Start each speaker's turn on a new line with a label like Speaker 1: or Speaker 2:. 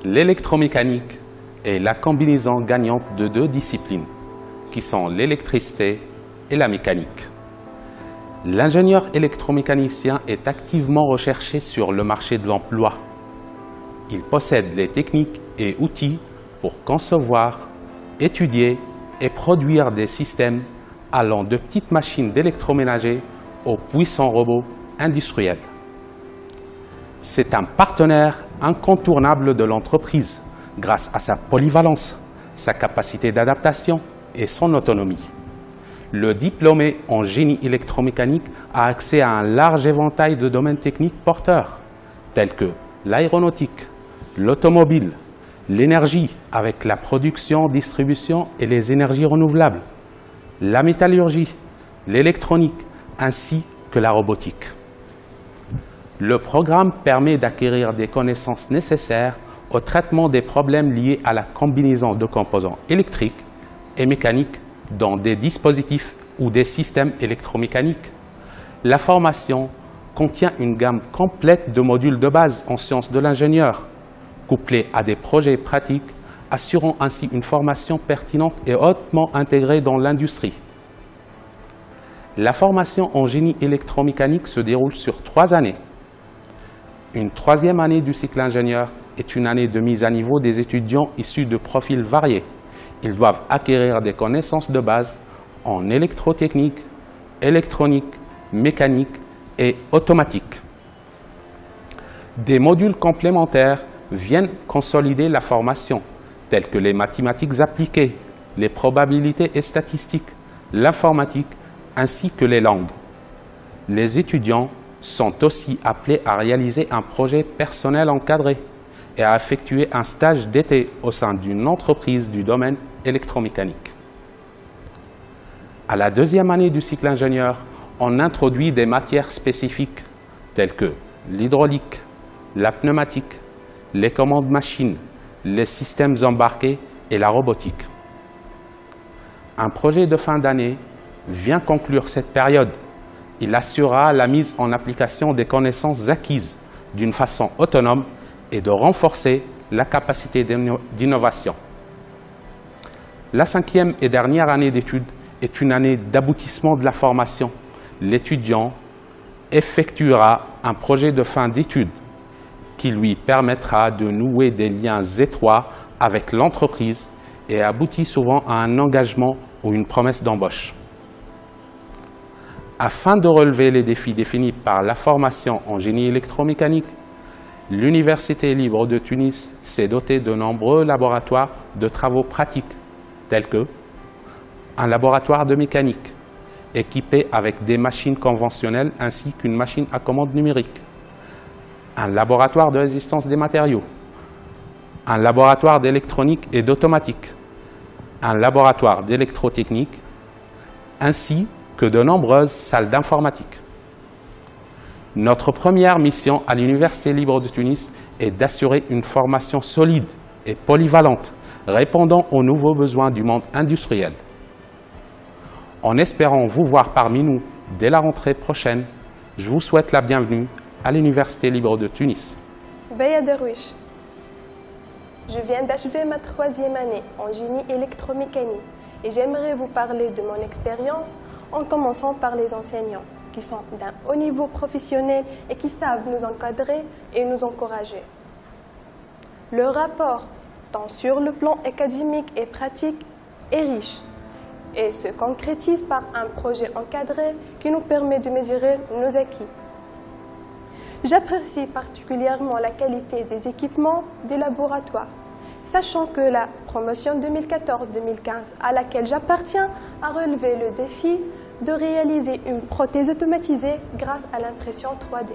Speaker 1: L'électromécanique est la combinaison gagnante de deux disciplines, qui sont l'électricité et la mécanique. L'ingénieur électromécanicien est activement recherché sur le marché de l'emploi. Il possède les techniques et outils pour concevoir, étudier et produire des systèmes allant de petites machines d'électroménager aux puissants robots industriels. C'est un partenaire incontournable de l'entreprise grâce à sa polyvalence, sa capacité d'adaptation et son autonomie. Le diplômé en génie électromécanique a accès à un large éventail de domaines techniques porteurs, tels que l'aéronautique, l'automobile, l'énergie avec la production, distribution et les énergies renouvelables, la métallurgie, l'électronique ainsi que la robotique. Le programme permet d'acquérir des connaissances nécessaires au traitement des problèmes liés à la combinaison de composants électriques et mécaniques dans des dispositifs ou des systèmes électromécaniques. La formation contient une gamme complète de modules de base en sciences de l'ingénieur, couplés à des projets pratiques, assurant ainsi une formation pertinente et hautement intégrée dans l'industrie. La formation en génie électromécanique se déroule sur 3 années. Une 3e année du cycle ingénieur est une année de mise à niveau des étudiants issus de profils variés. Ils doivent acquérir des connaissances de base en électrotechnique, électronique, mécanique et automatique. Des modules complémentaires viennent consolider la formation, tels que les mathématiques appliquées, les probabilités et statistiques, l'informatique ainsi que les langues. Les étudiants sont aussi appelés à réaliser un projet personnel encadré et à effectuer un stage d'été au sein d'une entreprise du domaine électromécanique. À la 2e année du cycle ingénieur, on introduit des matières spécifiques telles que l'hydraulique, la pneumatique, les commandes machines, les systèmes embarqués et la robotique. Un projet de fin d'année vient conclure cette période. Il assurera la mise en application des connaissances acquises d'une façon autonome et de renforcer la capacité d'innovation. La 5e et dernière année d'études est une année d'aboutissement de la formation. L'étudiant effectuera un projet de fin d'études qui lui permettra de nouer des liens étroits avec l'entreprise et aboutit souvent à un engagement ou une promesse d'embauche. Afin de relever les défis définis par la formation en génie électromécanique, l'Université libre de Tunis s'est dotée de nombreux laboratoires de travaux pratiques, tels que un laboratoire de mécanique, équipé avec des machines conventionnelles ainsi qu'une machine à commande numérique, un laboratoire de résistance des matériaux, un laboratoire d'électronique et d'automatique, un laboratoire d'électrotechnique, ainsi que de nombreuses salles d'informatique. Notre première mission à l'Université libre de Tunis est d'assurer une formation solide et polyvalente, répondant aux nouveaux besoins du monde industriel. En espérant vous voir parmi nous dès la rentrée prochaine, je vous souhaite la bienvenue à l'Université libre de Tunis.
Speaker 2: Beya Derwish. Je viens d'achever ma 3e année en génie électromécanique et j'aimerais vous parler de mon expérience en commençant par les enseignants qui sont d'un haut niveau professionnel et qui savent nous encadrer et nous encourager. Le rapport, tant sur le plan académique et pratique, est riche et se concrétise par un projet encadré qui nous permet de mesurer nos acquis. J'apprécie particulièrement la qualité des équipements des laboratoires, sachant que la promotion 2014-2015 à laquelle j'appartiens a relevé le défi de réaliser une prothèse automatisée grâce à l'impression 3D.